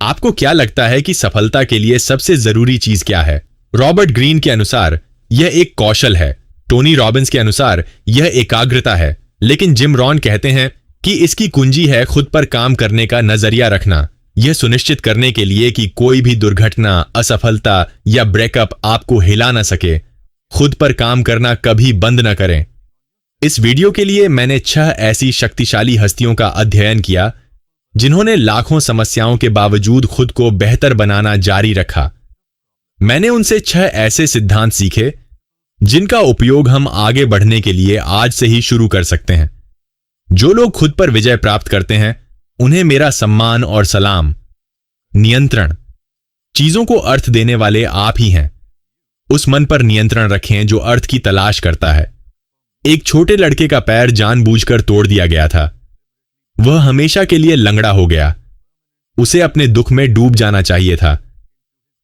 आपको क्या लगता है कि सफलता के लिए सबसे जरूरी चीज क्या है? रॉबर्ट ग्रीन के अनुसार यह एक कौशल है। टोनी रॉबिन्स के अनुसार यह एकाग्रता है। लेकिन जिम रॉन कहते हैं कि इसकी कुंजी है खुद पर काम करने का नजरिया रखना, यह सुनिश्चित करने के लिए कि कोई भी दुर्घटना, असफलता या ब्रेकअप आपको हिला न सके। खुद पर काम करना कभी बंद न करें। इस वीडियो के लिए मैंने 6 ऐसी शक्तिशाली हस्तियों का अध्ययन किया जिन्होंने लाखों समस्याओं के बावजूद खुद को बेहतर बनाना जारी रखा। मैंने उनसे 6 ऐसे सिद्धांत सीखे जिनका उपयोग हम आगे बढ़ने के लिए आज से ही शुरू कर सकते हैं। जो लोग खुद पर विजय प्राप्त करते हैं उन्हें मेरा सम्मान और सलाम। नियंत्रण। चीजों को अर्थ देने वाले आप ही हैं। उस मन पर नियंत्रण रखें जो अर्थ की तलाश करता है। एक छोटे लड़के का पैर जानबूझकर तोड़ दिया गया था। वह हमेशा के लिए लंगड़ा हो गया। उसे अपने दुख में डूब जाना चाहिए था,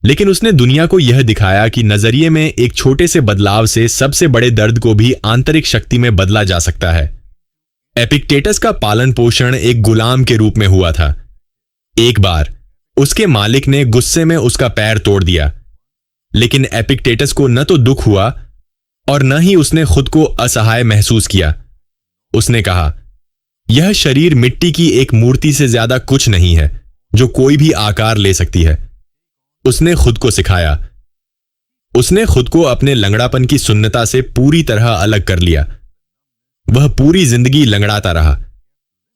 लेकिन उसने दुनिया को यह दिखाया कि नजरिए में एक छोटे से बदलाव से सबसे बड़े दर्द को भी आंतरिक शक्ति में बदला जा सकता है। एपिक्टेटस का पालन पोषण एक गुलाम के रूप में हुआ था। एक बार उसके मालिक ने गुस्से में उसका पैर तोड़ दिया, लेकिन एपिक्टेटस को न तो दुख हुआ और न ही उसने खुद को असहाय महसूस किया। उसने कहा, यह शरीर मिट्टी की एक मूर्ति से ज्यादा कुछ नहीं है जो कोई भी आकार ले सकती है। उसने खुद को सिखाया। उसने खुद को अपने लंगड़ापन की सुन्नता से पूरी तरह अलग कर लिया। वह पूरी जिंदगी लंगड़ाता रहा।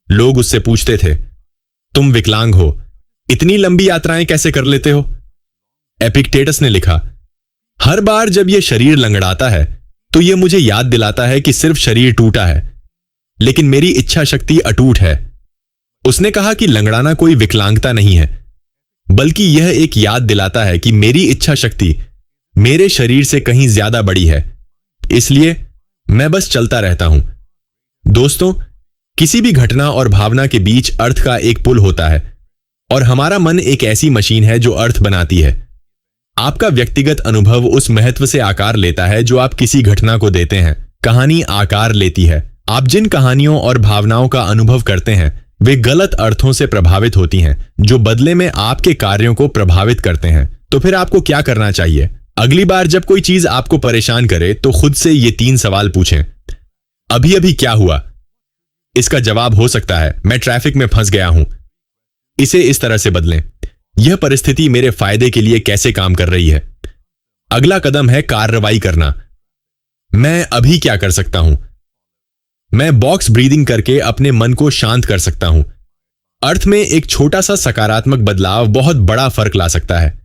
लोग उससे पूछते थे, तुम विकलांग हो, इतनी लंबी यात्राएं कैसे कर लेते हो? एपिक्टेटस ने लिखा, हर बार जब यह शरीर लंगड़ाता है तो यह मुझे याद दिलाता है कि सिर्फ शरीर टूटा है, लेकिन मेरी इच्छा शक्ति अटूट है। उसने कहा कि लंगड़ाना कोई विकलांगता नहीं है, बल्कि यह एक याद दिलाता है कि मेरी इच्छा शक्ति मेरे शरीर से कहीं ज्यादा बड़ी है, इसलिए मैं बस चलता रहता हूं। दोस्तों, किसी भी घटना और भावना के बीच अर्थ का एक पुल होता है, और हमारा मन एक ऐसी मशीन है जो अर्थ बनाती है। आपका व्यक्तिगत अनुभव उस महत्व से आकार लेता है जो आप किसी घटना को देते हैं। कहानी आकार लेती है। आप जिन कहानियों और भावनाओं का अनुभव करते हैं वे गलत अर्थों से प्रभावित होती हैं, जो बदले में आपके कार्यों को प्रभावित करते हैं। तो फिर आपको क्या करना चाहिए? अगली बार जब कोई चीज आपको परेशान करे तो खुद से ये 3 सवाल पूछें। अभी अभी क्या हुआ? इसका जवाब हो सकता है, मैं ट्रैफिक में फंस गया हूं। इसे इस तरह से बदलें, यह परिस्थिति मेरे फायदे के लिए कैसे काम कर रही है? अगला कदम है कार्रवाई करना। मैं अभी क्या कर सकता हूं? मैं बॉक्स ब्रीदिंग करके अपने मन को शांत कर सकता हूं। अर्थ में एक छोटा सा सकारात्मक बदलाव बहुत बड़ा फर्क ला सकता है।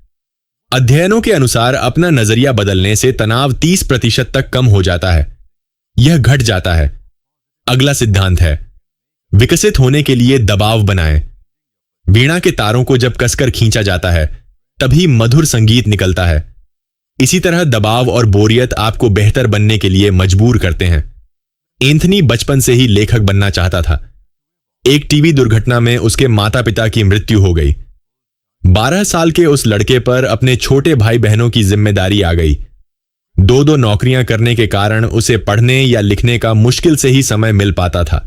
अध्ययनों के अनुसार अपना नजरिया बदलने से तनाव 30% तक कम हो जाता है। यह घट जाता है। अगला सिद्धांत है, विकसित होने के लिए दबाव बनाएं। वीणा के तारों को जब कसकर खींचा जाता है तभी मधुर संगीत निकलता है। इसी तरह दबाव और बोरियत आपको बेहतर बनने के लिए मजबूर करते हैं। एंथनी बचपन से ही लेखक बनना चाहता था। एक टीवी दुर्घटना में उसके माता पिता की मृत्यु हो गई। 12 साल के उस लड़के पर अपने छोटे भाई बहनों की जिम्मेदारी आ गई। 2-2 नौकरियां करने के कारण उसे पढ़ने या लिखने का मुश्किल से ही समय मिल पाता था।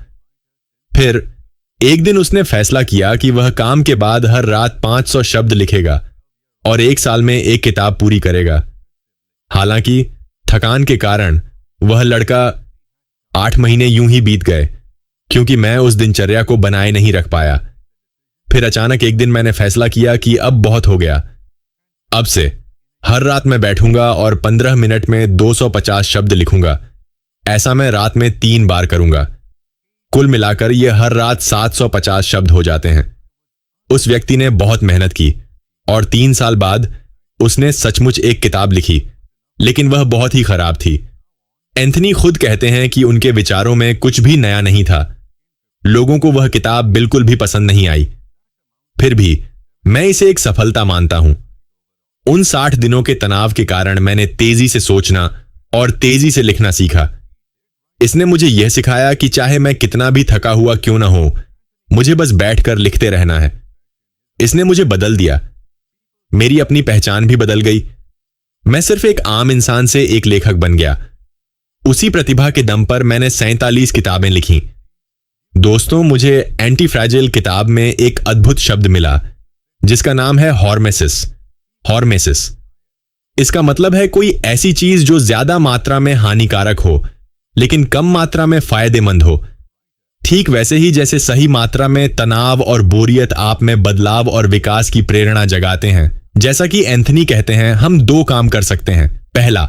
फिर एक दिन उसने फैसला किया कि वह काम के बाद हर रात 500 शब्द लिखेगा और 1 साल में एक किताब पूरी करेगा। हालांकि थकान के कारण वह लड़का 8 महीने यूं ही बीत गए, क्योंकि मैं उस दिनचर्या को बनाए नहीं रख पाया। फिर अचानक एक दिन मैंने फैसला किया कि अब बहुत हो गया। अब से हर रात मैं बैठूंगा और 15 मिनट में 250 शब्द लिखूंगा। ऐसा मैं रात में 3 बार करूंगा। कुल मिलाकर यह हर रात 750 शब्द हो जाते हैं। उस व्यक्ति ने बहुत मेहनत की और 3 साल बाद उसने सचमुच एक किताब लिखी, लेकिन वह बहुत ही खराब थी। एंथनी खुद कहते हैं कि उनके विचारों में कुछ भी नया नहीं था। लोगों को वह किताब बिल्कुल भी पसंद नहीं आई। फिर भी मैं इसे एक सफलता मानता हूं। उन 60 दिनों के तनाव के कारण मैंने तेजी से सोचना और तेजी से लिखना सीखा। इसने मुझे यह सिखाया कि चाहे मैं कितना भी थका हुआ क्यों ना हो, मुझे बस बैठकर लिखते रहना है। इसने मुझे बदल दिया। मेरी अपनी पहचान भी बदल गई। मैं सिर्फ एक आम इंसान से एक लेखक बन गया। उसी प्रतिभा के दम पर मैंने 47 किताबें लिखी। दोस्तों, मुझे एंटी फ्रैजिल किताब में एक अद्भुत शब्द मिला जिसका नाम है हॉर्मेसिस। हॉर्मेसिस इसका मतलब है कोई ऐसी चीज जो ज्यादा मात्रा में हानिकारक हो लेकिन कम मात्रा में फायदेमंद हो। ठीक वैसे ही जैसे सही मात्रा में तनाव और बोरियत आप में बदलाव और विकास की प्रेरणा जगाते हैं। जैसा कि एंथनी कहते हैं, हम 2 काम कर सकते हैं। पहला,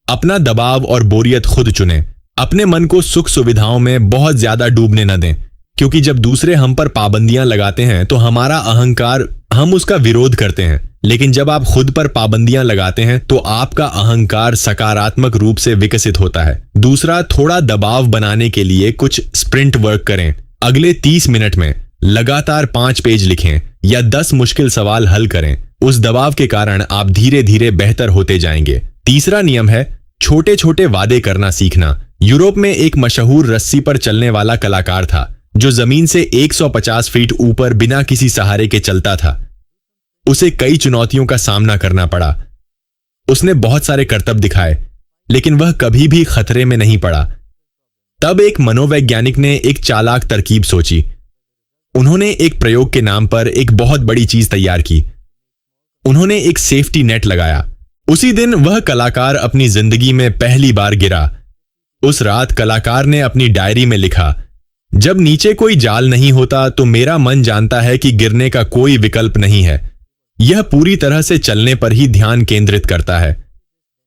अपना दबाव और बोरियत खुद चुनें। अपने मन को सुख सुविधाओं में बहुत ज्यादा डूबने न दें, क्योंकि जब दूसरे हम पर पाबंदियां लगाते हैं तो हमारा अहंकार, हम उसका विरोध करते हैं। लेकिन जब आप खुद पर पाबंदियां लगाते हैं तो आपका अहंकार सकारात्मक रूप से विकसित होता है। दूसरा, थोड़ा दबाव बनाने के लिए कुछ स्प्रिंट वर्क करें। अगले 30 मिनट में लगातार 5 पेज लिखें या 10 मुश्किल सवाल हल करें। उस दबाव के कारण आप धीरे धीरे बेहतर होते जाएंगे। तीसरा नियम है छोटे छोटे वादे करना सीखना। यूरोप में एक मशहूर रस्सी पर चलने वाला कलाकार था जो जमीन से 150 फीट ऊपर बिना किसी सहारे के चलता था। उसे कई चुनौतियों का सामना करना पड़ा। उसने बहुत सारे करतब दिखाए, लेकिन वह कभी भी खतरे में नहीं पड़ा। तब एक मनोवैज्ञानिक ने एक चालाक तरकीब सोची। उन्होंने एक प्रयोग के नाम पर एक बहुत बड़ी चीज तैयार की। उन्होंने एक सेफ्टी नेट लगाया। उसी दिन वह कलाकार अपनी जिंदगी में पहली बार गिरा। उस रात कलाकार ने अपनी डायरी में लिखा, जब नीचे कोई जाल नहीं होता तो मेरा मन जानता है कि गिरने का कोई विकल्प नहीं है। यह पूरी तरह से चलने पर ही ध्यान केंद्रित करता है।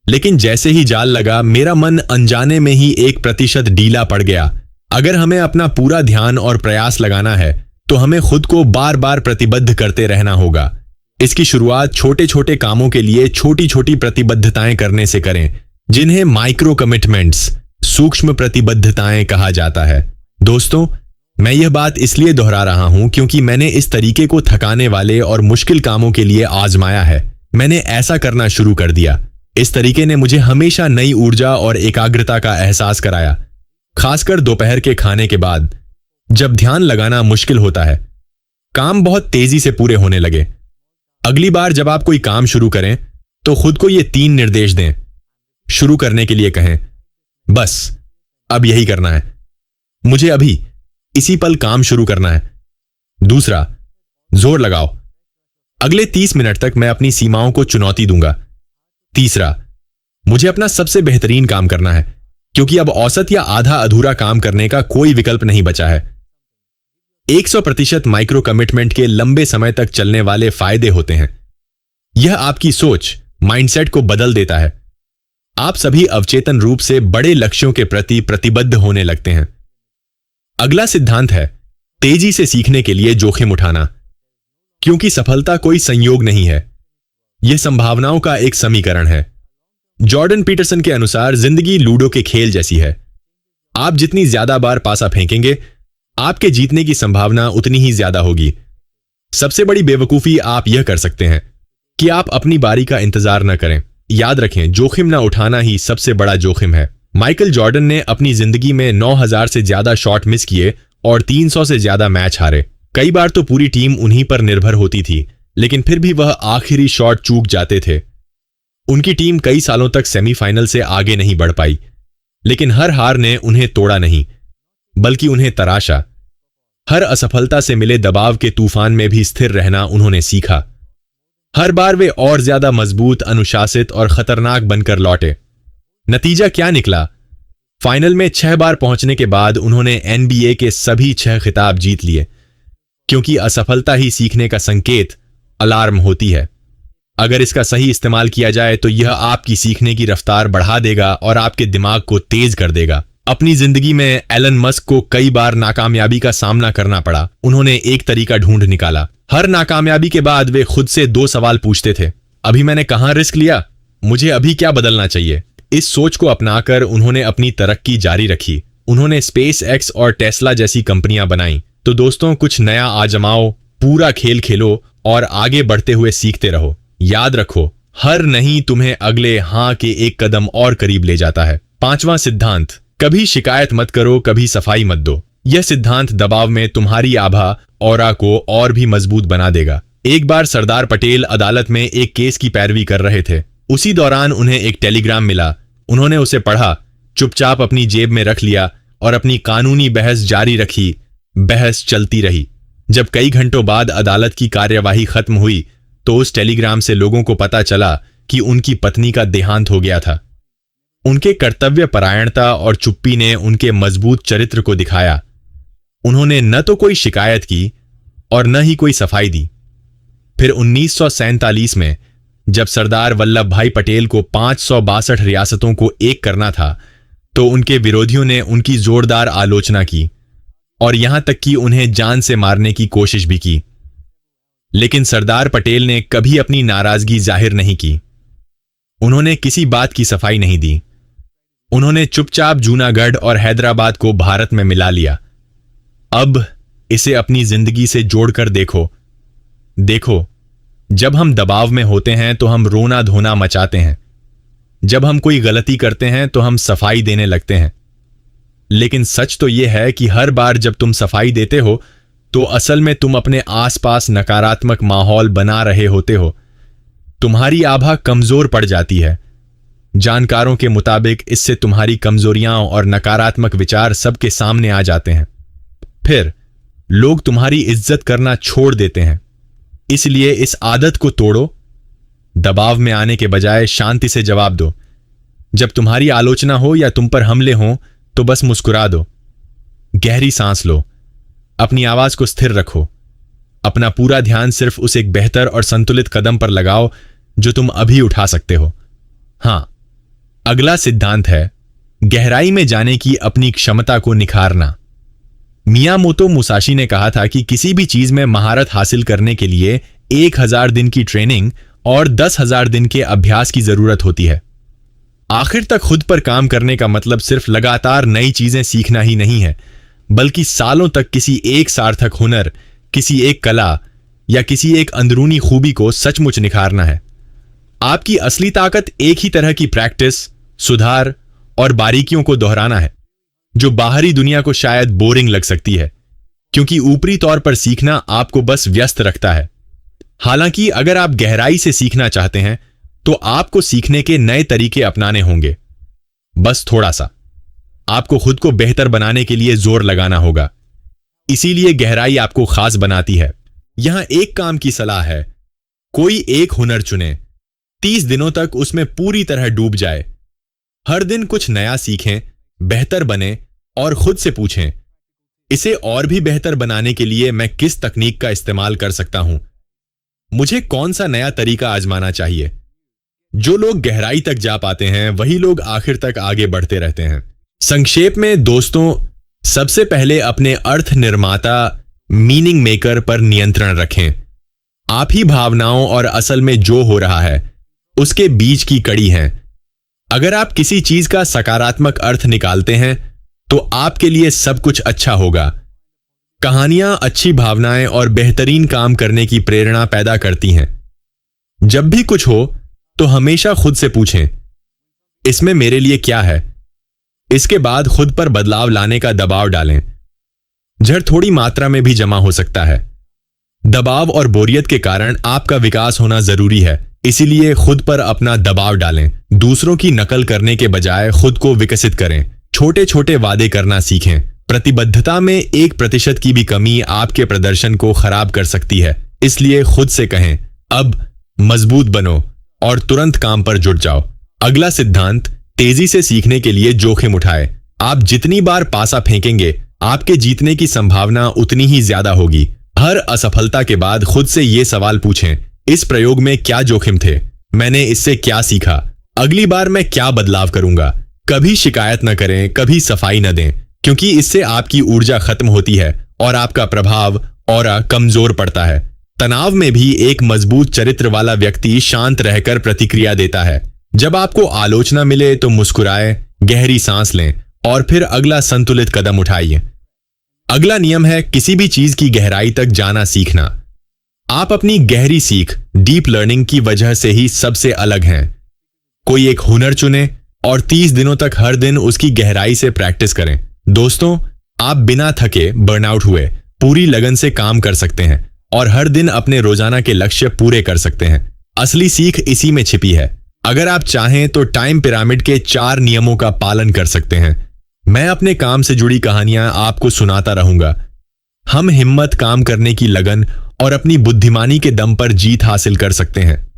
लेकिन जैसे ही जाल लगा, मेरा मन अनजाने में ही 1% ढीला पड़ गया। अगर हमें अपना पूरा ध्यान और प्रयास लगाना है तो हमें खुद को बार बार प्रतिबद्ध करते रहना होगा। इसकी शुरुआत छोटे छोटे कामों के लिए छोटी छोटी प्रतिबद्धताएं करने से करें, जिन्हें माइक्रो कमिटमेंट्स, सूक्ष्म प्रतिबद्धताएं कहा जाता है। दोस्तों, मैं यह बात इसलिए दोहरा रहा हूं क्योंकि मैंने इस तरीके को थकाने वाले और मुश्किल कामों के लिए आजमाया है। मैंने ऐसा करना शुरू कर दिया। इस तरीके ने मुझे हमेशा नई ऊर्जा और एकाग्रता का एहसास कराया, खासकर दोपहर के खाने के बाद, जब ध्यान लगाना मुश्किल होता है। काम बहुत तेजी से पूरे होने लगे। अगली बार जब आप कोई काम शुरू करें तो खुद को ये 3 निर्देश दें। शुरू करने के लिए कहें, बस अब यही करना है, मुझे अभी इसी पल काम शुरू करना है। दूसरा, जोर लगाओ, अगले 30 मिनट तक मैं अपनी सीमाओं को चुनौती दूंगा। तीसरा, मुझे अपना सबसे बेहतरीन काम करना है, क्योंकि अब औसत या आधा अधूरा काम करने का कोई विकल्प नहीं बचा है। 100% माइक्रो कमिटमेंट के लंबे समय तक चलने वाले फायदे होते हैं। यह आपकी सोच, माइंडसेट को बदल देता है। आप सभी अवचेतन रूप से बड़े लक्ष्यों के प्रति प्रतिबद्ध होने लगते हैं। अगला सिद्धांत है तेजी से सीखने के लिए जोखिम उठाना, क्योंकि सफलता कोई संयोग नहीं है, यह संभावनाओं का एक समीकरण है। जॉर्डन पीटरसन के अनुसार जिंदगी लूडो के खेल जैसी है। आप जितनी ज्यादा बार पासा फेंकेंगे, आपके जीतने की संभावना उतनी ही ज्यादा होगी। सबसे बड़ी बेवकूफी आप यह कर सकते हैं कि आप अपनी बारी का इंतजार न करें। याद रखें, जोखिम न उठाना ही सबसे बड़ा जोखिम है। माइकल जॉर्डन ने अपनी जिंदगी में 9000 से ज्यादा शॉट मिस किए और 300 से ज्यादा मैच हारे। कई बार तो पूरी टीम उन्हीं पर निर्भर होती थी, लेकिन फिर भी वह आखिरी शॉट चूक जाते थे। उनकी टीम कई सालों तक सेमीफाइनल से आगे नहीं बढ़ पाई, लेकिन हर हार ने उन्हें तोड़ा नहीं, बल्कि उन्हें तराशा। हर असफलता से मिले दबाव के तूफान में भी स्थिर रहना उन्होंने सीखा। हर बार वे और ज्यादा मजबूत, अनुशासित और खतरनाक बनकर लौटे। नतीजा क्या निकला? फाइनल में 6 बार पहुंचने के बाद उन्होंने एनबीए के सभी 6 खिताब जीत लिए, क्योंकि असफलता ही सीखने का संकेत, अलार्म होती है। अगर इसका सही इस्तेमाल किया जाए तो यह आपकी सीखने की रफ्तार बढ़ा देगा और आपके दिमाग को तेज कर देगा। अपनी जिंदगी में एलन मस्क को कई बार नाकामयाबी का सामना करना पड़ा। उन्होंने एक तरीका ढूंढ निकाला। हर नाकामयाबी के बाद वे खुद से 2 सवाल पूछते थे, अभी मैंने कहां रिस्क लिया, मुझे अभी क्या बदलना चाहिए। इस सोच को अपनाकर उन्होंने अपनी तरक्की जारी रखी। उन्होंने स्पेस एक्स और टेस्ला जैसी कंपनियां बनाई। तो दोस्तों, कुछ नया आजमाओ, पूरा खेल खेलो और आगे बढ़ते हुए सीखते रहो। याद रखो, हर नहीं तुम्हें अगले हां के एक कदम और करीब ले जाता है। 5वां सिद्धांत, कभी शिकायत मत करो, कभी सफाई मत दो। यह सिद्धांत दबाव में तुम्हारी आभा, ऑरा को और भी मजबूत बना देगा। एक बार सरदार पटेल अदालत में एक केस की पैरवी कर रहे थे। उसी दौरान उन्हें एक टेलीग्राम मिला। उन्होंने उसे पढ़ा, चुपचाप अपनी जेब में रख लिया और अपनी कानूनी बहस जारी रखी। बहस चलती रही। जब कई घंटों बाद अदालत की कार्यवाही खत्म हुई तो उस टेलीग्राम से लोगों को पता चला कि उनकी पत्नी का देहांत हो गया था। उनके कर्तव्य परायणता और चुप्पी ने उनके मजबूत चरित्र को दिखाया। उन्होंने न तो कोई शिकायत की और न ही कोई सफाई दी। फिर 1947 में जब सरदार वल्लभ भाई पटेल को 562 रियासतों को एक करना था तो उनके विरोधियों ने उनकी जोरदार आलोचना की और यहां तक कि उन्हें जान से मारने की कोशिश भी की। लेकिन सरदार पटेल ने कभी अपनी नाराजगी जाहिर नहीं की। उन्होंने किसी बात की सफाई नहीं दी। उन्होंने चुपचाप जूनागढ़ और हैदराबाद को भारत में मिला लिया। अब इसे अपनी जिंदगी से जोड़कर देखो। देखो, जब हम दबाव में होते हैं तो हम रोना धोना मचाते हैं। जब हम कोई गलती करते हैं तो हम सफाई देने लगते हैं। लेकिन सच तो यह है कि हर बार जब तुम सफाई देते हो तो असल में तुम अपने आसपास नकारात्मक माहौल बना रहे होते हो। तुम्हारी आभा कमजोर पड़ जाती है। जानकारों के मुताबिक इससे तुम्हारी कमजोरियां और नकारात्मक विचार सबके सामने आ जाते हैं। फिर लोग तुम्हारी इज्जत करना छोड़ देते हैं। इसलिए इस आदत को तोड़ो। दबाव में आने के बजाय शांति से जवाब दो। जब तुम्हारी आलोचना हो या तुम पर हमले हों तो बस मुस्कुरा दो। गहरी सांस लो। अपनी आवाज को स्थिर रखो। अपना पूरा ध्यान सिर्फ उस एक बेहतर और संतुलित कदम पर लगाओ जो तुम अभी उठा सकते हो। हां, अगला सिद्धांत है गहराई में जाने की अपनी क्षमता को निखारना। मियामोतो मुसाशी ने कहा था कि किसी भी चीज में महारत हासिल करने के लिए 1000 दिन की ट्रेनिंग और 10,000 दिन के अभ्यास की जरूरत होती है। आखिर तक खुद पर काम करने का मतलब सिर्फ लगातार नई चीजें सीखना ही नहीं है, बल्कि सालों तक किसी एक सार्थक हुनर, किसी एक कला या किसी एक अंदरूनी खूबी को सचमुच निखारना है। आपकी असली ताकत एक ही तरह की प्रैक्टिस, सुधार और बारीकियों को दोहराना है, जो बाहरी दुनिया को शायद बोरिंग लग सकती है, क्योंकि ऊपरी तौर पर सीखना आपको बस व्यस्त रखता है। हालांकि अगर आप गहराई से सीखना चाहते हैं तो आपको सीखने के नए तरीके अपनाने होंगे। बस थोड़ा सा आपको खुद को बेहतर बनाने के लिए जोर लगाना होगा। इसीलिए गहराई आपको खास बनाती है। यहां एक काम की सलाह है, कोई एक हुनर चुनें, 30 दिनों तक उसमें पूरी तरह डूब जाए। हर दिन कुछ नया सीखें, बेहतर बने और खुद से पूछें, इसे और भी बेहतर बनाने के लिए मैं किस तकनीक का इस्तेमाल कर सकता हूं? मुझे कौन सा नया तरीका आजमाना चाहिए? जो लोग गहराई तक जा पाते हैं वही लोग आखिर तक आगे बढ़ते रहते हैं। संक्षेप में दोस्तों, सबसे पहले अपने अर्थ निर्माता मीनिंग मेकर पर नियंत्रण रखें। आप ही भावनाओं और असल में जो हो रहा है उसके बीच की कड़ी हैं। अगर आप किसी चीज का सकारात्मक अर्थ निकालते हैं तो आपके लिए सब कुछ अच्छा होगा। कहानियां अच्छी भावनाएं और बेहतरीन काम करने की प्रेरणा पैदा करती हैं। जब भी कुछ हो तो हमेशा खुद से पूछें, इसमें मेरे लिए क्या है? इसके बाद खुद पर बदलाव लाने का दबाव डालें। जड़ थोड़ी मात्रा में भी जमा हो सकता है। दबाव और बोरियत के कारण आपका विकास होना जरूरी है, इसीलिए खुद पर अपना दबाव डालें। दूसरों की नकल करने के बजाय खुद को विकसित करें। छोटे छोटे वादे करना सीखें। प्रतिबद्धता में 1% की भी कमी आपके प्रदर्शन को खराब कर सकती है, इसलिए खुद से कहें, अब मजबूत बनो और तुरंत काम पर जुट जाओ। अगला सिद्धांत, तेजी से सीखने के लिए जोखिम उठाए। आप जितनी बार पासा फेंकेंगे आपके जीतने की संभावना उतनी ही ज्यादा होगी। हर असफलता के बाद खुद से ये सवाल पूछें, इस प्रयोग में क्या जोखिम थे? मैंने इससे क्या सीखा? अगली बार मैं क्या बदलाव करूंगा? कभी शिकायत न करें, कभी सफाई न दें, क्योंकि इससे आपकी ऊर्जा खत्म होती है और आपका प्रभाव और कमजोर पड़ता है। तनाव में भी एक मजबूत चरित्र वाला व्यक्ति शांत रहकर प्रतिक्रिया देता है। जब आपको आलोचना मिले तो मुस्कुराएं, गहरी सांस लें और फिर अगला संतुलित कदम उठाइए। अगला नियम है किसी भी चीज की गहराई तक जाना सीखना। आप अपनी गहरी सीख, डीप लर्निंग की वजह से ही सबसे अलग हैं। कोई एक हुनर चुनें और 30 दिनों तक हर दिन उसकी गहराई से प्रैक्टिस करें। दोस्तों, आप बिना थके, बर्नआउट हुए, पूरी लगन से काम कर सकते हैं और हर दिन अपने रोजाना के लक्ष्य पूरे कर सकते हैं। असली सीख इसी में छिपी है। अगर आप चाहें तो टाइम पिरामिड के 4 नियमों का पालन कर सकते हैं। मैं अपने काम से जुड़ी कहानियां आपको सुनाता रहूंगा। हम हिम्मत, काम करने की लगन और अपनी बुद्धिमानी के दम पर जीत हासिल कर सकते हैं।